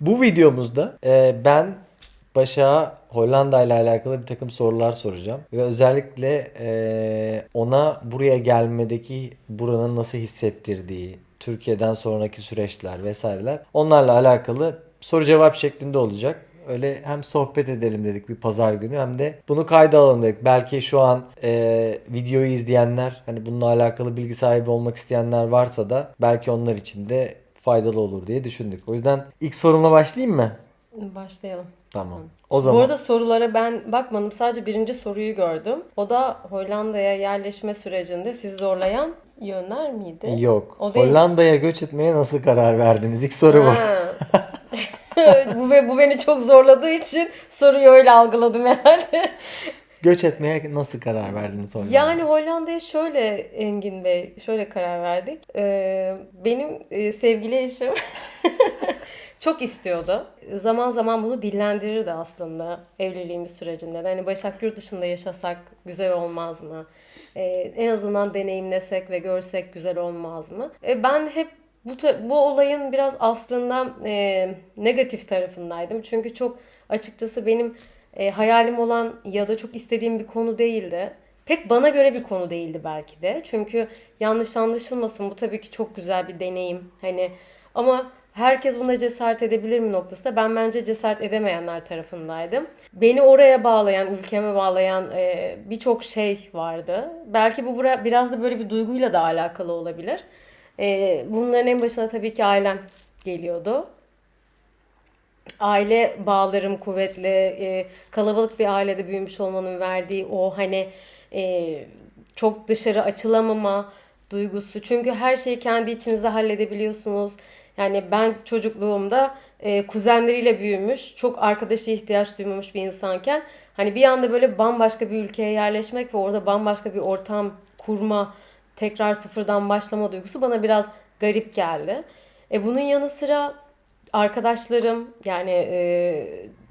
Bu videomuzda ben Başak'a Hollanda ile alakalı bir takım sorular soracağım. Ve özellikle ona buraya gelmedeki buranın nasıl hissettirdiği, Türkiye'den sonraki süreçler vesaireler onlarla alakalı soru cevap şeklinde olacak. Öyle hem sohbet edelim dedik bir pazar günü hem de bunu kayda alalım dedik. Belki şu an videoyu izleyenler hani bununla alakalı bilgi sahibi olmak isteyenler varsa da belki onlar için de faydalı olur diye düşündük. O yüzden ilk sorumla başlayayım mı? Başlayalım. Tamam. Tamam. O Bu zaman arada sorulara ben bakmadım. Sadece birinci soruyu gördüm. O da Hollanda'ya yerleşme sürecinde sizi zorlayan yönler miydi? yok. O değil. Hollanda'ya göç etmeye nasıl karar verdiniz? İlk soru bu. Ha. Bu beni çok zorladığı için soruyu öyle algıladım herhalde. Göç etmeye nasıl karar verdiniz Yani Hollanda'ya? Hollanda'ya şöyle Engin Bey, şöyle karar verdik. Benim sevgili eşim çok istiyordu. Zaman zaman bunu dillendirirdi aslında evliliğimiz sürecinde. Hani Başak yurt dışında yaşasak güzel olmaz mı? En azından deneyimlesek ve görsek güzel olmaz mı? Ben hep bu olayın biraz aslında negatif tarafındaydım. Çünkü çok açıkçası benim hayalim olan ya da çok istediğim bir konu değildi. Pek bana göre bir konu değildi belki de. Çünkü yanlış anlaşılmasın, bu tabii ki çok güzel bir deneyim. Hani ama herkes buna cesaret edebilir mi noktasında ben bence cesaret edemeyenler tarafındaydım. Beni oraya bağlayan, ülkeme bağlayan birçok şey vardı. Belki bu biraz da böyle bir duyguyla da alakalı olabilir. Bunların en başına tabii ki ailem geliyordu. Aile bağlarım kuvvetli, kalabalık bir ailede büyümüş olmanın verdiği o hani e, çok dışarı açılamama duygusu. Çünkü her şeyi kendi içinizde halledebiliyorsunuz. Yani ben çocukluğumda kuzenleriyle büyümüş, çok arkadaşa ihtiyaç duymamış bir insanken hani bir anda böyle bambaşka bir ülkeye yerleşmek ve orada bambaşka bir ortam kurma, tekrar sıfırdan başlama duygusu bana biraz garip geldi. Bunun yanı sıra arkadaşlarım yani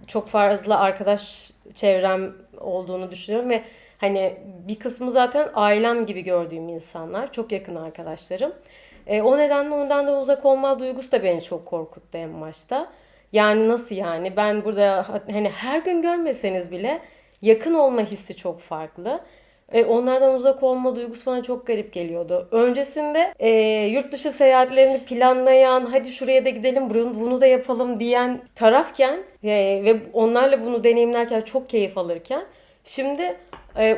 çok fazla arkadaş çevrem olduğunu düşünüyorum ve hani bir kısmı zaten ailem gibi gördüğüm insanlar, çok yakın arkadaşlarım. O nedenle ondan da uzak olma duygusu da beni çok korkuttu en başta. Yani nasıl yani? Ben burada hani her gün görmeseniz bile yakın olma hissi çok farklı. Onlardan uzak olma duygusu bana çok garip geliyordu. Öncesinde yurt dışı seyahatlerini planlayan, hadi şuraya da gidelim, bunu da yapalım diyen tarafken ve onlarla bunu deneyimlerken çok keyif alırken, şimdi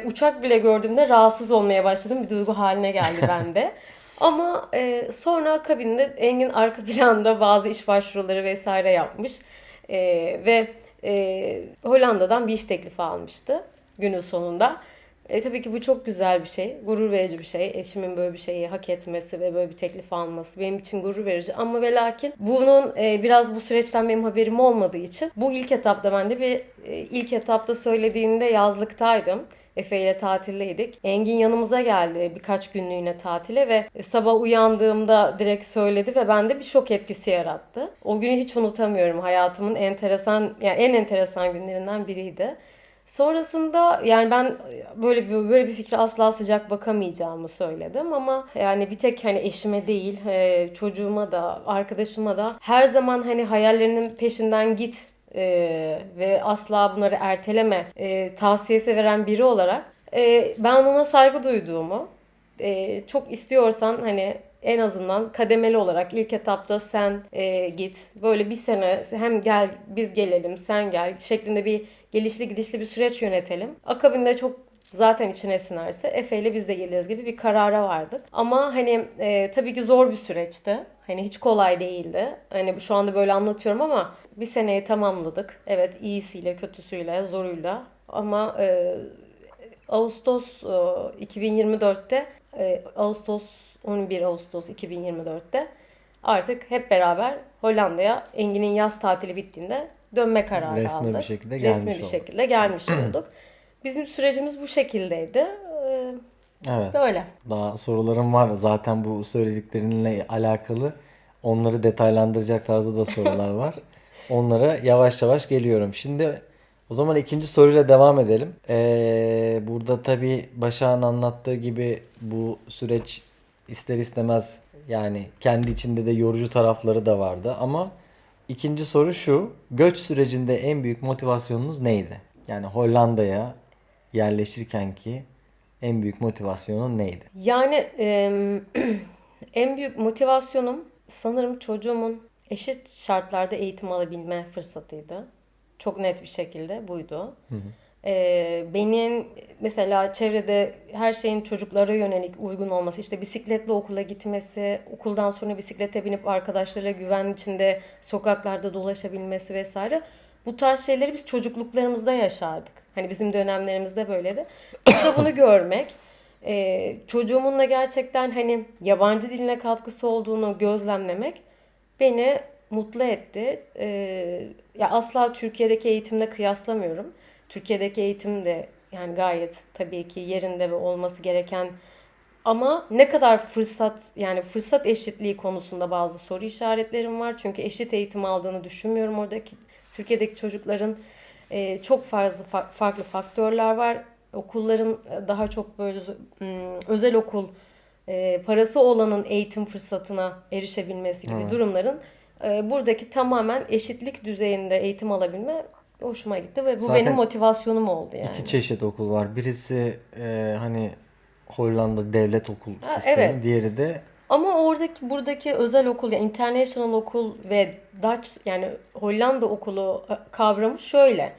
uçak bile gördüğümde rahatsız olmaya başladım. Bir duygu haline geldi bende. Ama sonra akabinde Engin arka planda bazı iş başvuruları vesaire yapmış. E, ve Hollanda'dan bir iş teklifi almıştı günün sonunda. Tabii ki bu çok güzel bir şey, gurur verici bir şey. Eşimin böyle bir şeyi hak etmesi ve böyle bir teklif alması benim için gurur verici. Ama ve lakin bunun biraz bu süreçten benim haberim olmadığı için bu ilk etapta ben de ilk etapta söylediğinde yazlıktaydım. Efe ile tatildeydik. Engin yanımıza geldi birkaç günlüğüne tatile ve sabah uyandığımda direkt söyledi ve bende bir şok etkisi yarattı. O günü hiç unutamıyorum. Hayatımın enteresan, yani en enteresan günlerinden biriydi. Sonrasında yani ben böyle bir fikre asla sıcak bakamayacağımı söyledim ama yani bir tek hani eşime değil, çocuğuma da arkadaşıma da her zaman hani hayallerinin peşinden git ve asla bunları erteleme tavsiyesi veren biri olarak ben ona saygı duyduğumu, çok istiyorsan hani en azından kademeli olarak ilk etapta sen git. Böyle bir sene hem gel biz gelelim sen gel şeklinde bir gelişli gidişli bir süreç yönetelim. Akabinde çok zaten içine sinerse Efe ile biz de geliriz gibi bir karara vardık. Ama hani tabii ki zor bir süreçti. Hani hiç kolay değildi. Hani şu anda böyle anlatıyorum ama bir seneyi tamamladık. Evet, iyisiyle, kötüsüyle, zoruyla. Ama Ağustos 2024'te 11 Ağustos 2024'te artık hep beraber Hollanda'ya Engin'in yaz tatili bittiğinde dönme kararı Resme bir aldık. şekilde Resmi gelmiş bir olduk. şekilde gelmiş olduk. Bizim sürecimiz bu şekildeydi. Evet. Böyle. Daha sorularım var. Zaten bu söylediklerinle alakalı onları detaylandıracak tarzda da sorular var. Onlara yavaş yavaş geliyorum. Şimdi o zaman ikinci soruyla devam edelim. Burada tabii Başak'ın anlattığı gibi bu süreç ister istemez yani kendi içinde de yorucu tarafları da vardı ama İkinci soru şu. Göç sürecinde en büyük motivasyonunuz neydi? Yani Hollanda'ya yerleşirken ki en büyük motivasyonun neydi? Yani en büyük motivasyonum sanırım çocuğumun eşit şartlarda eğitim alabilme fırsatıydı. Çok net bir şekilde buydu. Benim mesela çevrede her şeyin çocuklara yönelik uygun olması, işte bisikletle okula gitmesi, okuldan sonra bisiklete binip arkadaşlarıyla güven içinde sokaklarda dolaşabilmesi vesaire. Bu tarz şeyleri biz çocukluklarımızda yaşardık. Hani bizim dönemlerimizde böyleydi. Burada bunu görmek, çocuğumun da gerçekten hani yabancı diline katkısı olduğunu gözlemlemek beni mutlu etti. Ya asla Türkiye'deki eğitimle kıyaslamıyorum. Türkiye'deki eğitim de yani gayet tabii ki yerinde ve olması gereken, ama ne kadar fırsat, yani fırsat eşitliği konusunda bazı soru işaretlerim var. Çünkü eşit eğitim aldığını düşünmüyorum oradaki Türkiye'deki çocukların. Çok fazla farklı faktörler var. Okulların daha çok böyle özel okul, parası olanın eğitim fırsatına erişebilmesi gibi Evet. durumların buradaki tamamen eşitlik düzeyinde eğitim alabilme hoşuma gitti ve bu benim Zaten motivasyonum oldu iki yani. çeşit okul var. Birisi hani Hollanda devlet okul Ha, sistemi. evet. Diğeri de Ama oradaki buradaki özel okul, yani international okul ve Dutch, yani Hollanda okulu kavramı şöyle.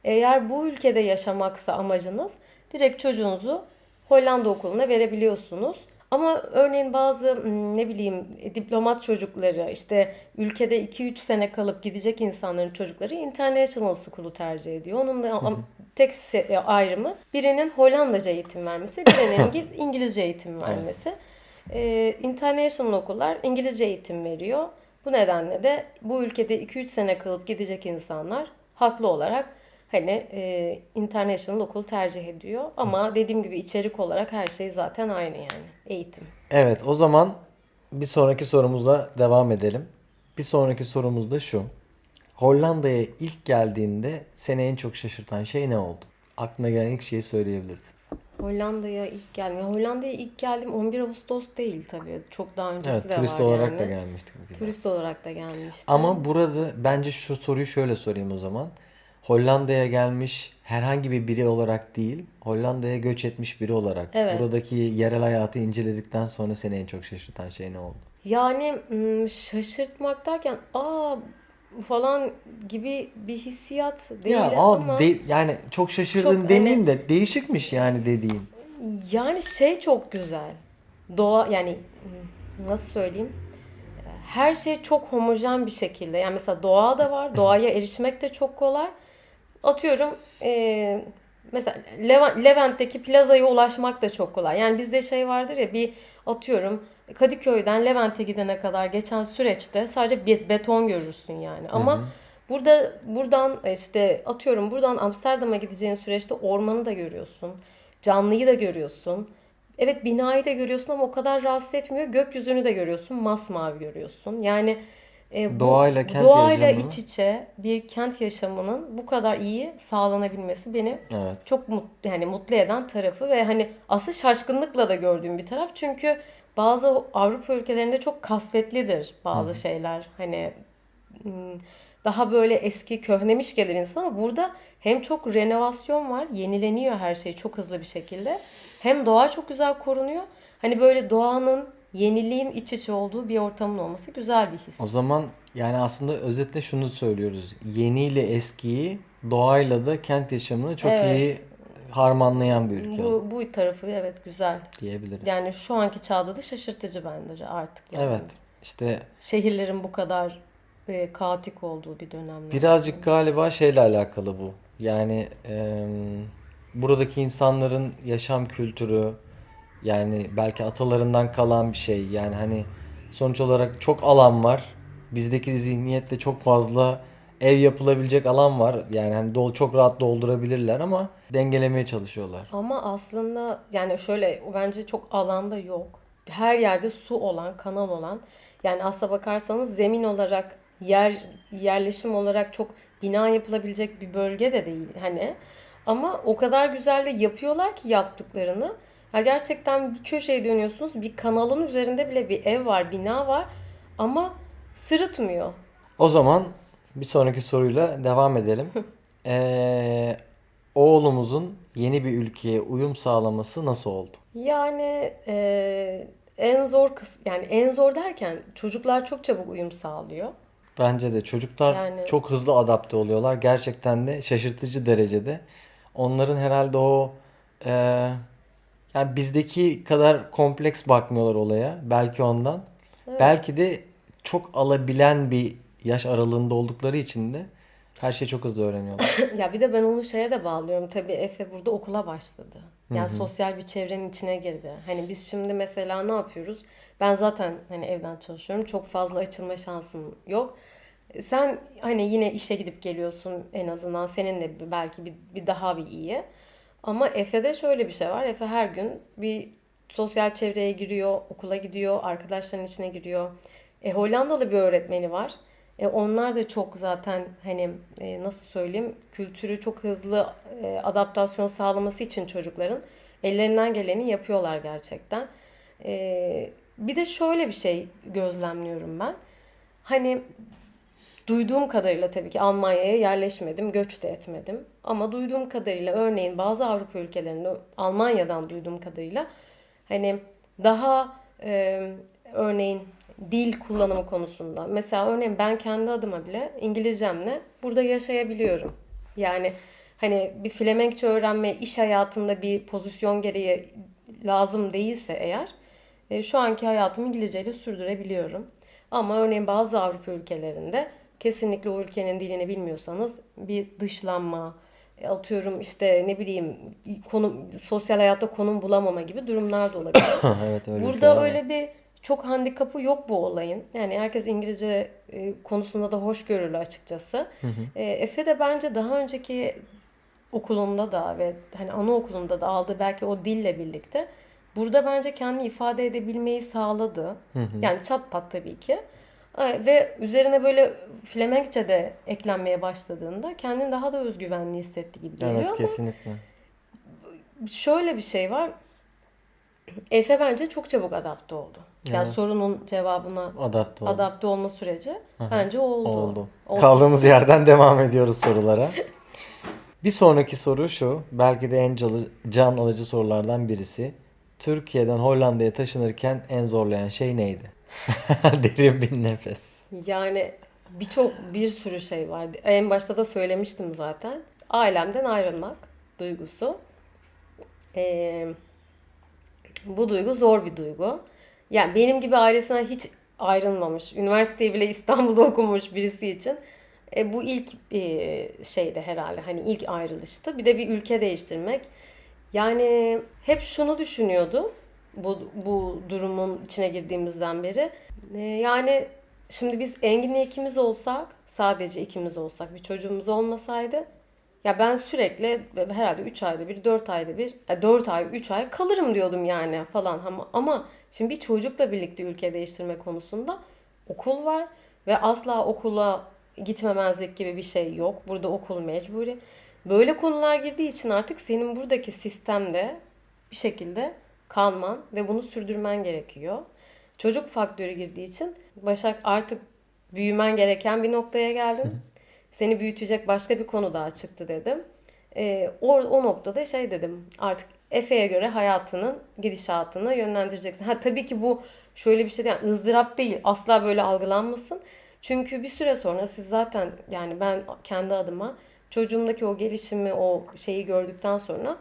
Eğer bu ülkede yaşamaksa amacınız, direkt çocuğunuzu Hollanda okuluna verebiliyorsunuz. Ama örneğin bazı ne bileyim diplomat çocukları, işte ülkede 2-3 sene kalıp gidecek insanların çocukları international school'u tercih ediyor. Onun da tek ayrımı, birinin Hollandaca eğitim vermesi, birinin İngilizce eğitim evet. vermesi. International okullar İngilizce eğitim veriyor. Bu nedenle de bu ülkede 2-3 sene kalıp gidecek insanlar haklı olarak hani international okul tercih ediyor. Ama dediğim gibi içerik olarak her şey zaten aynı yani. Eğitim. Evet, o zaman bir sonraki sorumuzla devam edelim. Bir sonraki sorumuz da şu. Hollanda'ya ilk geldiğinde seni en çok şaşırtan şey ne oldu? Aklına gelen ilk şeyi söyleyebilirsin. Hollanda'ya ilk geldim 11 Ağustos değil tabii. Çok daha öncesi Evet, de turist var olarak da yani. gelmiştik bir kere. Turist olarak da Ama gelmiştim. burada bence şu soruyu şöyle sorayım o zaman. Hollanda'ya gelmiş herhangi bir biri olarak değil, Hollanda'ya göç etmiş biri olarak Evet. buradaki yerel hayatı inceledikten sonra seni en çok şaşırtan şey ne oldu? Yani şaşırtmak derken falan gibi bir hissiyat Ya değil ama yani çok çok şaşırdın hani, demeyeyim de değişikmiş yani dediğin. yani şey çok güzel. Doğa yani, nasıl söyleyeyim? Her şey çok homojen bir şekilde. Yani mesela doğa da var. Doğaya erişmek de çok kolay. Atıyorum mesela Levent'teki plazaya ulaşmak da çok kolay. Yani bizde şey vardır ya, bir atıyorum Kadıköy'den Levent'e gidene kadar geçen süreçte sadece bir beton görürsün yani. Hı Ama hı. buradan işte atıyorum buradan Amsterdam'a gideceğin süreçte ormanı da görüyorsun. Canlıyı da görüyorsun. Evet, binayı da görüyorsun ama o kadar rahatsız etmiyor. Gökyüzünü de görüyorsun. Masmavi görüyorsun. Yani Doğayla bu kent doğayla iç yaşamı. içe bir kent yaşamının bu kadar iyi sağlanabilmesi beni Evet. çok yani mutlu eden tarafı ve hani asıl şaşkınlıkla da gördüğüm bir taraf. Çünkü bazı Avrupa ülkelerinde çok kasvetlidir Hı hı. bazı şeyler. Hani hmm, daha böyle eski köhnemiş gelir insan, ama burada hem çok renovasyon var, yenileniyor her şey çok hızlı bir şekilde. Hem doğa çok güzel korunuyor. Hani böyle doğanın, yeniliğin iç içe olduğu bir ortamın olması güzel bir O his. zaman yani aslında özetle şunu söylüyoruz. Yeni ile eskiyi, doğayla da kent yaşamını çok iyi Evet. harmanlayan bir ülke o zaman Bu tarafı evet güzel. diyebiliriz. Yani şu anki çağda da şaşırtıcı bence artık yani. Evet. İşte Şehirlerin bu kadar kaotik olduğu bir dönemlerde. birazcık galiba şeyle alakalı bu. Yani buradaki insanların yaşam kültürü, yani belki atalarından kalan bir şey. Yani hani sonuç olarak çok alan var. Bizdeki zihniyette çok fazla ev yapılabilecek alan var. Yani hani çok rahat doldurabilirler ama dengelemeye çalışıyorlar. Ama aslında yani şöyle, bence çok alanda yok. Her yerde su olan, kanal olan. Yani aslına bakarsanız zemin olarak, yerleşim olarak çok bina yapılabilecek bir bölge de değil hani. Ama o kadar güzel de yapıyorlar ki yaptıklarını. Ha, gerçekten bir köşeye dönüyorsunuz, bir kanalın üzerinde bile bir ev var, bina var ama sırıtmıyor. O zaman Bir sonraki soruyla devam edelim. Ee, Oğlumuzun yeni bir ülkeye uyum sağlaması nasıl oldu? Yani en zor kısım, yani en zor derken çocuklar çok çabuk uyum sağlıyor. Bence de çocuklar Yani çok hızlı adapte oluyorlar. Gerçekten de şaşırtıcı derecede. Onların herhalde o e, yani bizdeki kadar kompleks bakmıyorlar olaya. Belki ondan. evet. Belki de çok alabilen bir yaş aralığında oldukları için de her şeyi çok hızlı öğreniyorlar. Ya bir de ben onu şeye de bağlıyorum. Tabii Efe burada okula başladı. Hı Yani hı. sosyal bir çevrenin içine girdi. Hani biz şimdi mesela ne yapıyoruz? Ben zaten hani evden çalışıyorum. Çok fazla açılma şansım yok. Sen hani yine işe gidip geliyorsun en azından. Senin de belki bir daha bir iyi. Ama Efe'de şöyle bir şey var. Efe her gün bir sosyal çevreye giriyor, okula gidiyor, arkadaşların içine giriyor. Hollandalı bir öğretmeni var. Onlar da çok zaten hani nasıl söyleyeyim, kültürü çok hızlı adaptasyon sağlaması için çocukların ellerinden geleni yapıyorlar gerçekten. Bir de şöyle bir şey gözlemliyorum ben. Hani duyduğum kadarıyla, tabii ki Almanya'ya yerleşmedim, göç de etmedim. Ama duyduğum kadarıyla örneğin bazı Avrupa ülkelerinde, Almanya'dan duyduğum kadarıyla hani daha örneğin dil kullanımı konusunda. Mesela örneğin ben kendi adıma bile İngilizcemle burada yaşayabiliyorum. Yani hani bir Flemenkçe öğrenme iş hayatında bir pozisyon gereği lazım değilse eğer şu anki hayatımı İngilizceyle sürdürebiliyorum. Ama örneğin bazı Avrupa ülkelerinde kesinlikle o ülkenin dilini bilmiyorsanız bir dışlanma, atıyorum işte ne bileyim konum, sosyal hayatta konum bulamama gibi durumlar da olabiliyor. Evet, öyle ülkeler Burada var. öyle bir çok handikapı yok bu olayın. Yani herkes İngilizce konusunda da hoşgörülü açıkçası. Hı hı. Efe de bence daha önceki okulunda da ve hani anaokulunda da aldığı belki o dille birlikte burada bence kendini ifade edebilmeyi sağladı. Hı hı. Yani çat pat tabii ki. Ve üzerine böyle Flemenkçe de eklenmeye başladığında kendini daha da özgüvenli hissetti gibi Evet, geliyor ama kesinlikle. şöyle bir şey var. Efe bence çok çabuk adapte oldu. Yani Evet, sorunun cevabına adapte oldu. adapte olma süreci Hı hı. bence oldu. Oldu. O, Kaldığımız yerden devam ediyoruz sorulara. Bir sonraki soru şu. Belki de en can alıcı sorulardan birisi. Türkiye'den Hollanda'ya taşınırken en zorlayan şey neydi? Derin bir nefes. yani bir sürü şey vardı. En başta da söylemiştim zaten. Ailemden ayrılmak duygusu. Ee, Bu duygu zor bir duygu. Yani benim gibi ailesinden hiç ayrılmamış, üniversiteyi bile İstanbul'da okumuş birisi için bu ilk şeydi herhalde. Hani ilk ayrılıştı. Bir de bir ülke değiştirmek. Yani hep şunu düşünüyordum bu durumun içine girdiğimizden beri. Yani şimdi biz Engin'le ikimiz olsak, sadece ikimiz olsak, bir çocuğumuz olmasaydı ya ben sürekli herhalde 3 ayda bir, 4 ayda bir, 4 ay, 3 ay kalırım diyordum yani falan. Ama şimdi bir çocukla birlikte ülke değiştirme konusunda okul var ve asla okula gitmemezlik gibi bir şey yok. Burada okul mecburi. Böyle konular girdiği için artık senin buradaki sistemde bir şekilde kalman ve bunu sürdürmen gerekiyor. Çocuk faktörü girdiği için Başak artık büyümen gereken bir noktaya geldin. Seni büyütecek başka bir konu daha çıktı dedim. O noktada şey dedim, artık Efe'ye göre hayatının gidişatını yönlendireceksin. Ha tabii ki bu şöyle bir şey değil, yani ızdırap değil, asla böyle algılanmasın. Çünkü bir süre sonra siz zaten, yani ben kendi adıma çocuğumdaki o gelişimi, o şeyi gördükten sonra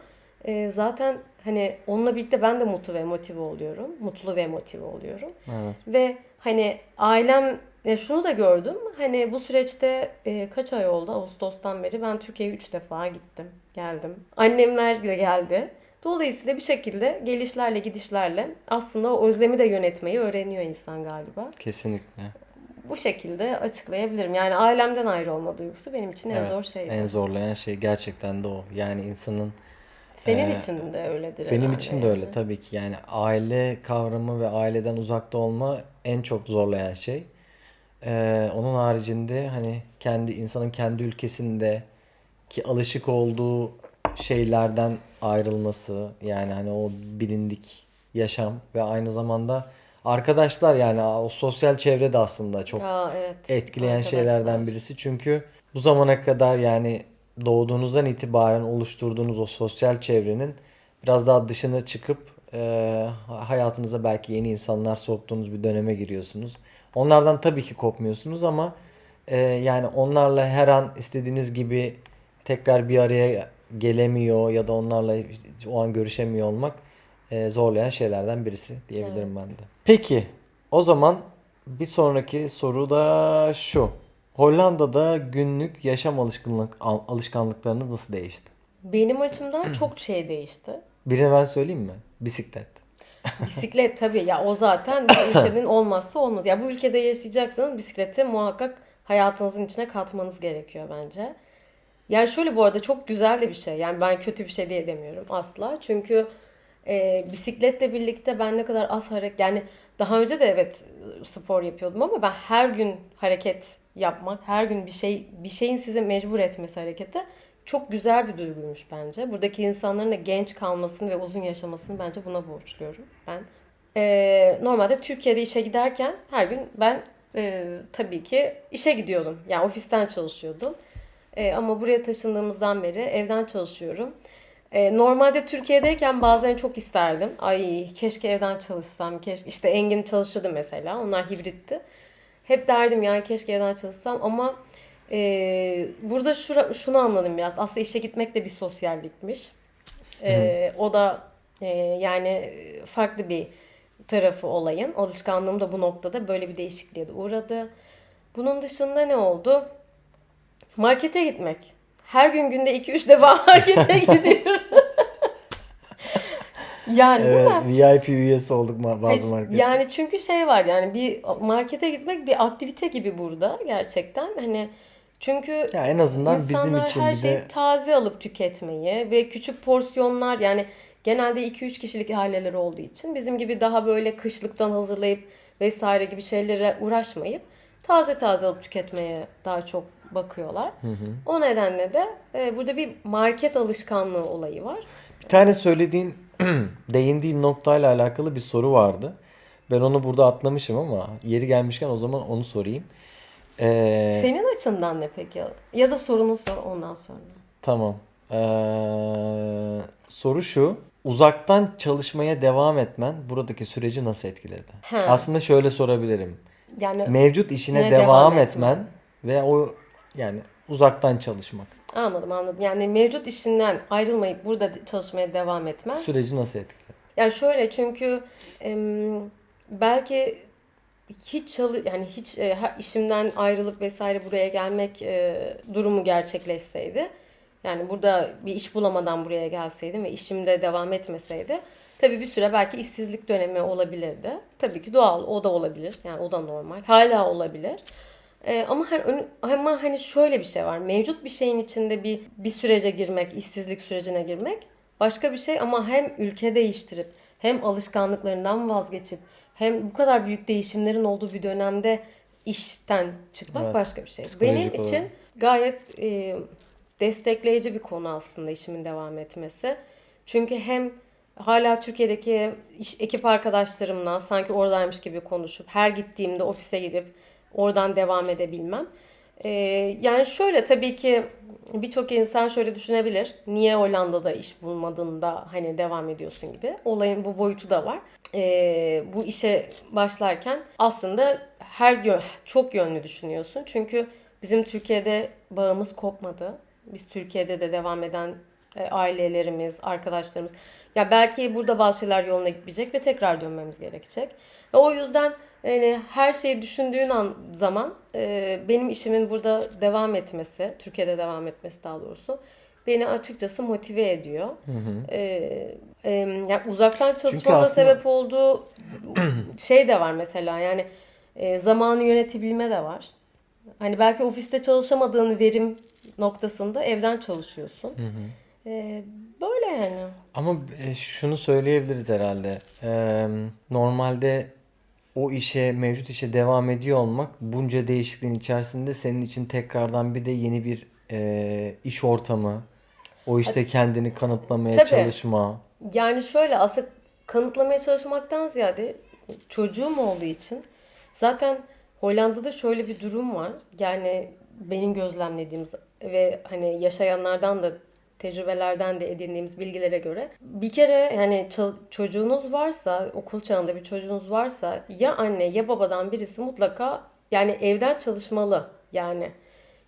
zaten hani onunla birlikte ben de mutlu ve motive oluyorum. Mutlu ve motive oluyorum. Evet. Ve hani ailem, şunu da gördüm. Hani bu süreçte kaç ay oldu? Ağustos'tan beri ben Türkiye'ye 3 defa gittim. Geldim. Annemler de geldi. Dolayısıyla bir şekilde gelişlerle gidişlerle aslında o özlemi de yönetmeyi öğreniyor insan galiba. Kesinlikle. Bu şekilde açıklayabilirim. Yani ailemden ayrı olma duygusu benim için en Evet. zor şeydi. En zorlayan şey gerçekten de o. Yani insanın Senin e, için de öyledir benim herhalde için de öyle yani. tabii ki. Yani aile kavramı ve aileden uzakta olma en çok zorlayan şey. Onun haricinde hani insanın kendi ülkesinde ki alışık olduğu şeylerden ayrılması, yani hani o bilindik yaşam ve aynı zamanda Arkadaşlar yani o sosyal çevre de aslında çok Aa, evet. etkileyen şeylerden Arkadaşlar. birisi. Çünkü bu zamana kadar yani doğduğunuzdan itibaren oluşturduğunuz o sosyal çevrenin biraz daha dışına çıkıp hayatınıza belki yeni insanlar soktuğunuz bir döneme giriyorsunuz. Onlardan tabii ki kopmuyorsunuz ama yani onlarla her an istediğiniz gibi tekrar bir araya gelemiyor ya da onlarla o an görüşemiyor olmak zorlayan şeylerden birisi diyebilirim ben Evet. de. Peki, o zaman bir sonraki soru da şu. Hollanda'da günlük yaşam alışkanlıklarınız nasıl değişti? Benim açımdan çok şey değişti. Birine ben söyleyeyim mi? Bisiklet. Bisiklet tabii ya, o zaten bir ülkenin olmazsa olmaz. Ya bu ülkede yaşayacaksanız bisikleti muhakkak hayatınızın içine katmanız gerekiyor bence. Yani şöyle, bu arada çok güzel de bir şey. Yani ben kötü bir şey diye demiyorum asla. Çünkü bisikletle birlikte ben ne kadar az hareket, yani daha önce de evet spor yapıyordum ama ben her gün hareket yapmak, her gün bir şeyin size mecbur etmesi harekete çok güzel bir duyguymuş bence. Buradaki insanların da genç kalmasını ve uzun yaşamasını bence buna borçluyorum ben. Normalde Türkiye'de işe giderken her gün ben tabii ki işe gidiyordum. Yani ofisten çalışıyordum. Ama buraya taşındığımızdan beri evden çalışıyorum. Normalde Türkiye'deyken bazen çok isterdim. Ay keşke evden çalışsam. Keşke, işte Engin çalışırdı mesela. Onlar hibritti. Hep derdim yani keşke evden çalışsam ama burada şunu anladım biraz. Aslında işe gitmek de bir sosyallikmiş. O da yani farklı bir tarafı olayın. Alışkanlığım da bu noktada böyle bir değişikliğe de uğradı. Bunun dışında ne oldu? Markete gitmek. Her gün günde 2-3 defa markete gidiyorum. Yani değil Evet, mi? VIP üyesi olduk bazı marketler. Yani çünkü şey var, yani bir markete gitmek bir aktivite gibi burada gerçekten. Hani çünkü Ya en azından bizim insanlar için her bir şeyi de taze alıp tüketmeyi ve küçük porsiyonlar, yani genelde 2-3 kişilik aileler olduğu için bizim gibi daha böyle kışlıktan hazırlayıp vesaire gibi şeylere uğraşmayıp taze taze alıp tüketmeye daha çok bakıyorlar. O nedenle de burada bir market alışkanlığı olayı var. bir tane söylediğin, değindiğin noktayla alakalı bir soru vardı. Ben onu burada atlamışım ama yeri gelmişken o zaman onu sorayım. Ee, Senin açından ne peki? Ya da sorunu sor ondan sonra. tamam. Soru şu. Uzaktan çalışmaya devam etmen buradaki süreci nasıl etkiledi? He, Aslında şöyle sorabilirim. yani Mevcut işine ne devam devam etme. etmen ve o yani uzaktan çalışmak Anladım, anladım. Yani mevcut işinden ayrılmayıp burada çalışmaya devam etmen. süreci nasıl etkiledi? Yani şöyle, çünkü belki yani hiç işimden ayrılıp vesaire buraya gelmek durumu gerçekleşseydi. Yani burada bir iş bulamadan buraya gelseydim ve işimde devam etmeseydi, tabii bir süre belki işsizlik dönemi olabilirdi. Tabii ki doğal, o da olabilir. Yani o da normal. Hala olabilir. Ama hani şöyle bir şey var. Mevcut bir şeyin içinde bir sürece girmek, işsizlik sürecine girmek başka bir şey, ama hem ülke değiştirip hem alışkanlıklarından vazgeçip hem bu kadar büyük değişimlerin olduğu bir dönemde işten çıkmak Evet. başka bir şey. Benim Psikolojik olarak. için gayet destekleyici bir konu aslında işimin devam etmesi. Çünkü hem hala Türkiye'deki ekip arkadaşlarımla sanki oradaymış gibi konuşup her gittiğimde ofise gidip oradan devam edebilmem. Ee, Yani şöyle, tabii ki birçok insan şöyle düşünebilir. Niye Hollanda'da iş bulmadın da hani devam ediyorsun gibi. Olayın bu boyutu da var. Bu işe başlarken aslında çok yönlü düşünüyorsun. Çünkü bizim Türkiye'de bağımız kopmadı. Biz Türkiye'de de devam eden ailelerimiz, arkadaşlarımız. Ya belki burada bazı şeyler yoluna gitmeyecek ve tekrar dönmemiz gerekecek. Ve o yüzden yani her şeyi düşündüğün zaman benim işimin burada devam etmesi, Türkiye'de devam etmesi daha doğrusu, beni açıkçası motive ediyor. Yani uzaktan Çünkü çalışmanın da aslında sebep olduğu şey de var mesela, yani zamanı yönetebilme de var. Hani belki ofiste çalışamadığın verim noktasında evden çalışıyorsun. E, Böyle yani. ama şunu söyleyebiliriz herhalde. Normalde o işe, mevcut işe devam ediyor olmak bunca değişikliğin içerisinde senin için tekrardan bir de yeni bir iş ortamı, o işte kendini kanıtlamaya Tabii. çalışma. Yani şöyle, aslında kanıtlamaya çalışmaktan ziyade çocuğum olduğu için zaten Hollanda'da şöyle bir durum var. Yani benim gözlemlediğim ve hani yaşayanlardan da tecrübelerden de edindiğimiz bilgilere göre bir kere yani çocuğunuz varsa, okul çağında bir çocuğunuz varsa ya anne ya babadan birisi mutlaka yani evden çalışmalı yani.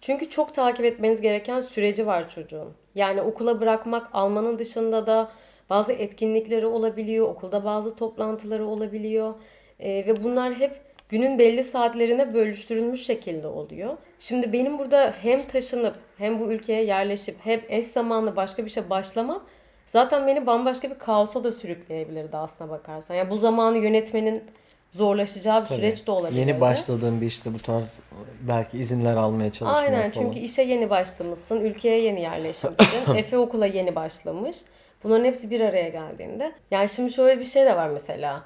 Çünkü çok takip etmeniz gereken süreci var çocuğun. Yani okula bırakmak, almanın dışında da bazı etkinlikleri olabiliyor, okulda bazı toplantıları olabiliyor. Ve bunlar hep günün belli saatlerine bölüştürülmüş şekilde oluyor. Şimdi benim burada hem taşınıp hem bu ülkeye yerleşip hem eş zamanlı başka bir şey başlamam zaten beni bambaşka bir kaosa da sürükleyebilirdi aslına bakarsan. Yani bu zamanı yönetmenin zorlaşacağı bir Tabii. süreç de olabilirdi. Yeni başladığın bir işte bu tarz belki izinler almaya çalışmak Aynen falan. çünkü işe yeni başlamışsın, ülkeye yeni yerleşmişsin, Efe okula yeni başlamış. Bunların hepsi bir araya geldiğinde. Yani şimdi şöyle bir şey de var mesela.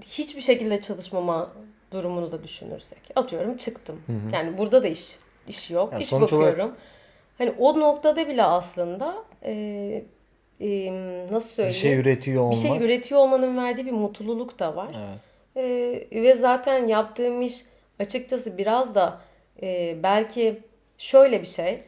Hiçbir şekilde çalışmama durumunu da düşünürsek. Atıyorum çıktım. Yani burada da iş yok. Yani İş sonuç olarak bakıyorum. Hani o noktada bile aslında nasıl bir söyleyeyim? şey üretiyor Bir şey olmak. üretiyor olmanın verdiği bir mutluluk da var. Evet. Ve zaten yaptığım iş açıkçası biraz da belki şöyle bir şey.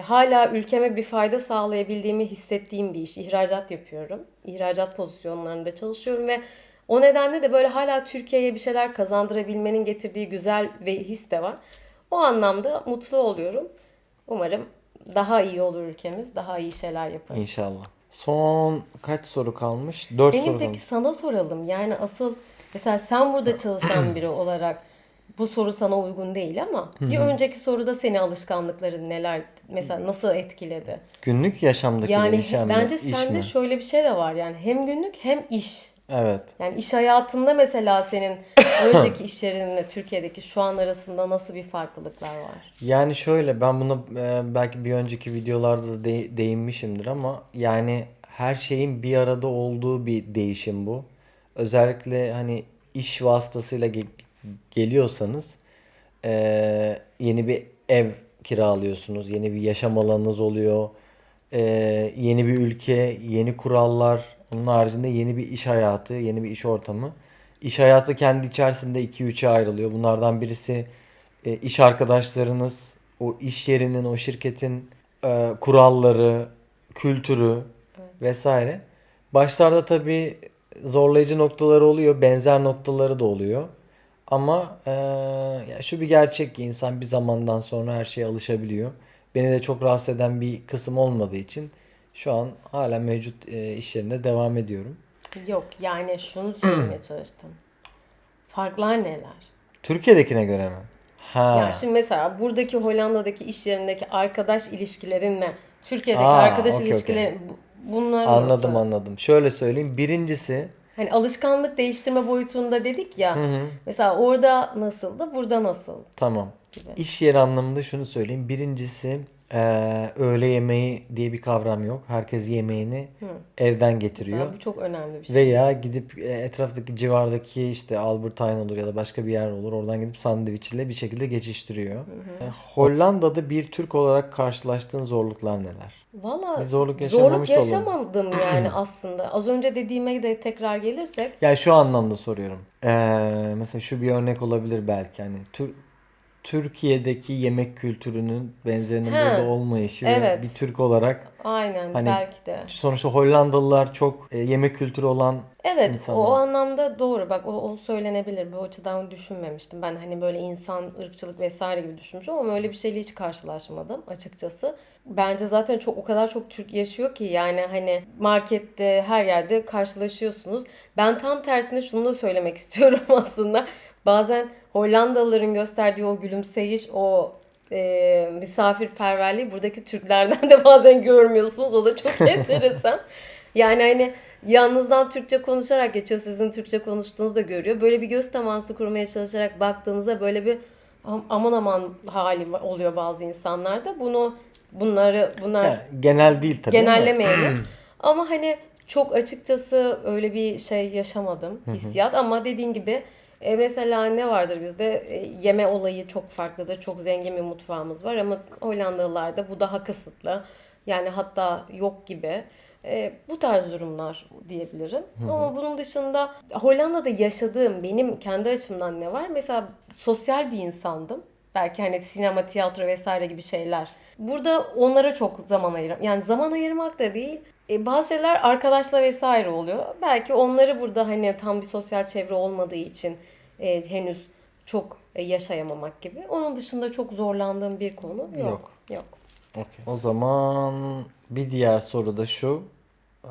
Hala ülkeme bir fayda sağlayabildiğimi hissettiğim bir iş. İhracat yapıyorum. İhracat pozisyonlarında çalışıyorum ve o nedenle de böyle hala Türkiye'ye bir şeyler kazandırabilmenin getirdiği güzel ve his de var. O anlamda mutlu oluyorum. Umarım daha iyi olur ülkemiz, daha iyi şeyler yaparız. İnşallah. Son kaç soru kalmış? 4 Benim soru peki kalmış. sana soralım. Yani asıl mesela sen burada çalışan biri olarak bu soru sana uygun değil ama bir önceki soruda seni alışkanlıkların neler mesela nasıl etkiledi? Günlük yaşamdaki Yani değişen mi? bence İş sende mi? şöyle bir şey de var yani hem günlük hem iş. Evet. Yani iş hayatında mesela senin önceki iş yerinle Türkiye'deki şu an arasında nasıl bir farklılıklar var? Yani şöyle ben buna belki bir önceki videolarda da değinmişimdir ama yani her şeyin bir arada olduğu bir değişim bu. Özellikle hani iş vasıtasıyla geliyorsanız yeni bir ev kiralıyorsunuz, yeni bir yaşam alanınız oluyor, yeni bir ülke, yeni kurallar, onun haricinde yeni bir iş hayatı, yeni bir iş ortamı. İş hayatı kendi içerisinde iki üçe ayrılıyor. Bunlardan birisi iş arkadaşlarınız, o iş yerinin, o şirketin kuralları, kültürü vesaire. Başlarda tabii zorlayıcı noktaları oluyor, benzer noktaları da oluyor. Ama ya şu bir gerçek ki insan bir zamandan sonra her şeye alışabiliyor. Beni de çok rahatsız eden bir kısım olmadığı için şu an hala mevcut iş yerinde devam ediyorum. Yok yani şunu söylemeye çalıştım. Farklar neler? Türkiye'dekine göre mi? Yani Ha. şimdi mesela buradaki Hollanda'daki iş yerindeki arkadaş ilişkilerinle Türkiye'deki Aa, arkadaş okey okey. ilişkileri bunlar Anladım nasıl? anladım. Şöyle söyleyeyim. Birincisi, Hani alışkanlık değiştirme boyutunda dedik hı ya. hı, Mesela orada nasıldı, burada nasıl tamam. gibi. İş yeri anlamında şunu söyleyeyim. Birincisi, öğle yemeği diye bir kavram yok. Herkes yemeğini evden getiriyor. Mesela bu çok önemli bir şey. Veya gidip etraftaki civardaki işte Albert Heijn olur ya da başka bir yer olur. Oradan gidip sandviç ile bir şekilde geçiştiriyor. Hollanda'da bir Türk olarak karşılaştığın zorluklar neler? Bir Valla zorluk zorluk yaşamamış da olabilir. yaşamadım yani aslında. Az önce dediğime de tekrar gelirsek. Yani şu anlamda soruyorum. Mesela şu bir örnek olabilir belki. Hani Türkiye'deki yemek kültürünün benzerinin burada He, olmayışı ve bir evet. Türk olarak Aynen hani belki de. sonuçta Hollandalılar çok yemek kültürü olan Evet, o insanlar. anlamda doğru. Bak o söylenebilir. Bu açıdan düşünmemiştim. Ben hani böyle insan, ırkçılık vesaire gibi düşünmüşüm ama öyle bir şeyle hiç karşılaşmadım açıkçası. Bence zaten çok o kadar çok Türk yaşıyor ki yani hani markette her yerde karşılaşıyorsunuz. Ben tam tersine şunu da söylemek istiyorum aslında. Bazen Hollandalıların gösterdiği o gülümseyiş, o misafirperverliği buradaki Türklerden de bazen görmüyorsunuz. O da çok enteresan. Yani hani yalnızdan Türkçe konuşarak geçiyor. Sizin Türkçe konuştuğunuzu da görüyor. Böyle bir göz teması kurmaya çalışarak baktığınızda böyle bir aman aman hali oluyor bazı insanlarda. Bunlar Ya, genel değil tabii ama. genellemeyelim. Ama hani çok açıkçası öyle bir şey yaşamadım hissiyat ama dediğin gibi mesela ne vardır bizde yeme olayı çok farklıdır. Çok zengin bir mutfağımız var ama Hollandalılarda bu daha kısıtlı. Yani hatta yok gibi. Bu tarz durumlar diyebilirim. Ama bunun dışında Hollanda'da yaşadığım benim kendi açımdan ne var? Mesela sosyal bir insandım. Belki hani sinema, tiyatro vesaire gibi şeyler. Burada onlara çok zaman ayırıyorum. Yani zaman ayırmak da değil. Bazı şeyler arkadaşla vesaire oluyor. Belki onları burada hani tam bir sosyal çevre olmadığı için henüz çok yaşayamamak gibi. Onun dışında çok zorlandığım bir konu yok. Yok. Yok. Okey. O zaman bir diğer soru da şu.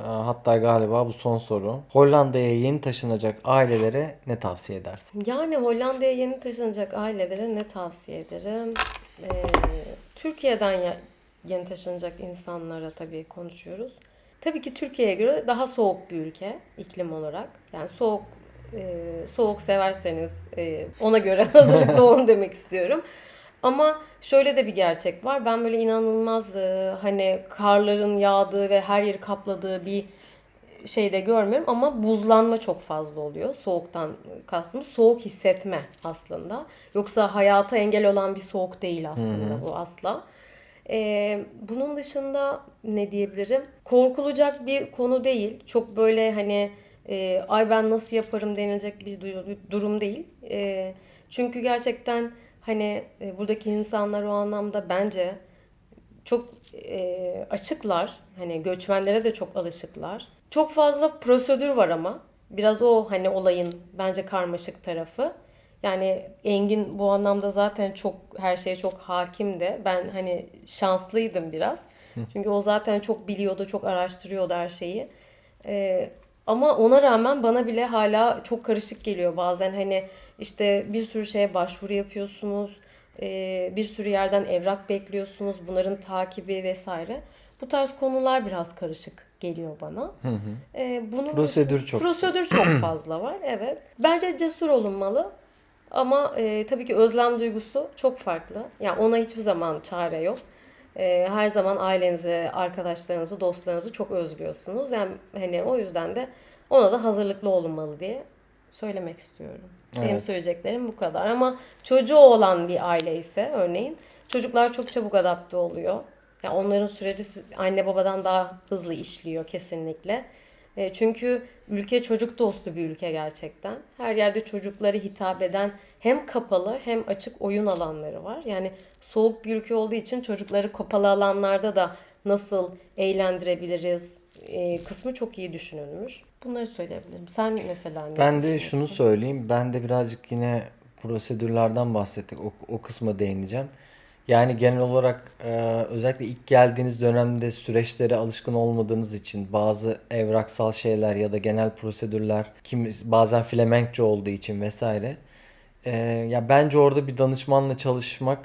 Hatta galiba bu son soru. Hollanda'ya yeni taşınacak ailelere ne tavsiye edersin? Yani Hollanda'ya yeni taşınacak ailelere ne tavsiye ederim? Ee, Türkiye'den yeni taşınacak insanlara tabii konuşuyoruz. Tabii ki Türkiye'ye göre daha soğuk bir ülke iklim olarak. Yani soğuk severseniz ona göre hazırlıklı olun demek istiyorum. Ama şöyle de bir gerçek var. Ben böyle inanılmaz hani karların yağdığı ve her yeri kapladığı bir şeyde görmüyorum ama buzlanma çok fazla oluyor. Soğuktan kastımız soğuk hissetme aslında. Yoksa hayata engel olan bir soğuk değil aslında bu asla. Bunun dışında ne diyebilirim? Korkulacak bir konu değil. Çok böyle hani ay ben nasıl yaparım denilecek bir durum değil. Çünkü gerçekten hani buradaki insanlar o anlamda bence çok açıklar. Hani göçmenlere de çok alışıklar. Çok fazla prosedür var ama biraz o hani olayın bence karmaşık tarafı. Yani Engin bu anlamda zaten çok her şeye çok hakimdi. Ben hani şanslıydım biraz. Çünkü o zaten çok biliyordu, çok araştırıyordu her şeyi. Ama ona rağmen bana bile hala çok karışık geliyor bazen. Hani işte bir sürü şeye başvuru yapıyorsunuz. Bir sürü yerden evrak bekliyorsunuz. Bunların takibi vesaire. Bu tarz konular biraz karışık geliyor bana. Bunun Prosedür çok. prosedür çok fazla var. Evet. Bence cesur olunmalı. Ama tabii ki özlem duygusu çok farklı. Yani ona hiçbir zaman çare yok. Her zaman ailenizi, arkadaşlarınızı, dostlarınızı çok özlüyorsunuz. Yani hani o yüzden de ona da hazırlıklı olunmalı diye söylemek istiyorum. Benim Evet. söyleyeceklerim bu kadar. Ama çocuğu olan bir aile ise örneğin çocuklar çok çabuk adapte oluyor. Yani onların süreci anne babadan daha hızlı işliyor kesinlikle. Çünkü ülke çocuk dostu bir ülke gerçekten. Her yerde çocuklara hitap eden hem kapalı hem açık oyun alanları var. Yani soğuk bir ülke olduğu için çocukları kapalı alanlarda da nasıl eğlendirebiliriz kısmı çok iyi düşünülmüş. Bunları söyleyebilirim. Sen mesela ne Ben de şunu düşünüyorsun? söyleyeyim. Ben de birazcık yine prosedürlerden bahsettik. O kısma değineceğim. Yani genel olarak özellikle ilk geldiğiniz dönemde süreçlere alışkın olmadığınız için bazı evraksal şeyler ya da genel prosedürler bazen Flemenkçe olduğu için vesaire. Ya bence orada bir danışmanla çalışmak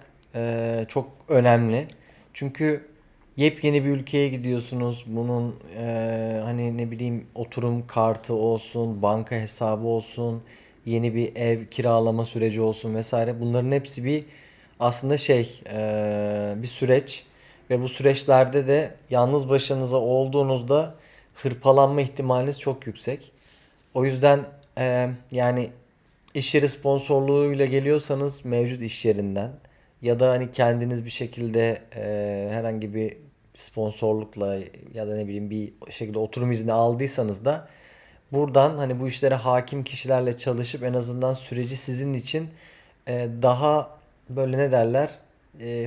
çok önemli. Çünkü yepyeni bir ülkeye gidiyorsunuz. Bunun hani ne bileyim oturum kartı olsun, banka hesabı olsun, yeni bir ev kiralama süreci olsun vesaire. Bunların hepsi bir aslında bir süreç ve bu süreçlerde de yalnız başınıza olduğunuzda hırpalanma ihtimaliniz çok yüksek. O yüzden yani iş yeri sponsorluğuyla geliyorsanız mevcut iş yerinden ya da hani kendiniz bir şekilde herhangi bir sponsorlukla ya da ne bileyim bir şekilde oturum izni aldıysanız da buradan hani bu işlere hakim kişilerle çalışıp en azından süreci sizin için daha böyle ne derler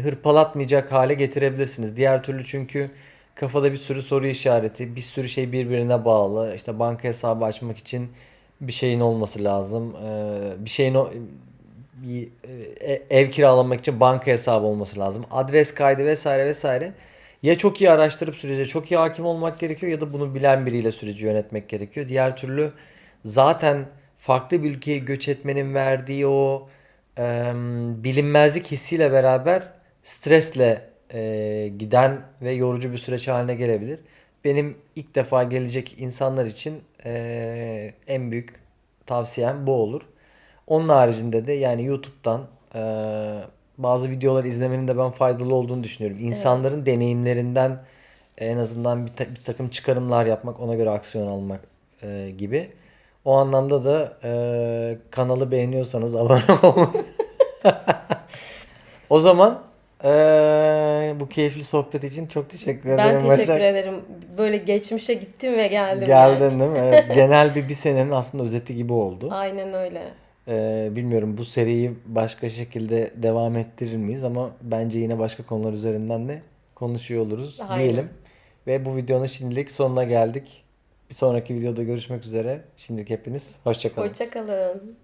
hırpalatmayacak hale getirebilirsiniz. Diğer türlü çünkü kafada bir sürü soru işareti, bir sürü şey birbirine bağlı. İşte banka hesabı açmak için bir şeyin olması lazım. Bir şeyin bir ev kiralamak için banka hesabı olması lazım. Adres kaydı vesaire vesaire. Ya çok iyi araştırıp sürece çok iyi hakim olmak gerekiyor ya da bunu bilen biriyle süreci yönetmek gerekiyor. Diğer türlü zaten farklı bir ülkeye göç etmenin verdiği o bilinmezlik hissiyle beraber stresle giden ve yorucu bir süreç haline gelebilir. Benim ilk defa gelecek insanlar için en büyük tavsiyem bu olur. Onun haricinde de yani YouTube'dan bazı videolar izlemenin de ben faydalı olduğunu düşünüyorum. Evet. İnsanların deneyimlerinden en azından bir takım çıkarımlar yapmak, ona göre aksiyon almak gibi. O anlamda da kanalı beğeniyorsanız abone olun. O zaman Bu keyifli sohbet için çok teşekkür Ben ederim teşekkür Başak. ederim. Böyle geçmişe gittim ve geldim yani. Geldin değil mi? Evet. Genel bir senenin aslında özeti gibi oldu. Aynen öyle. Bilmiyorum bu seriyi başka şekilde devam ettirir miyiz ama bence yine başka konular üzerinden de konuşuyor oluruz Aynen. diyelim. Ve bu videonun şimdilik sonuna geldik. Bir sonraki videoda görüşmek üzere. Şimdilik hepiniz hoşça kalın. Hoşça kalın.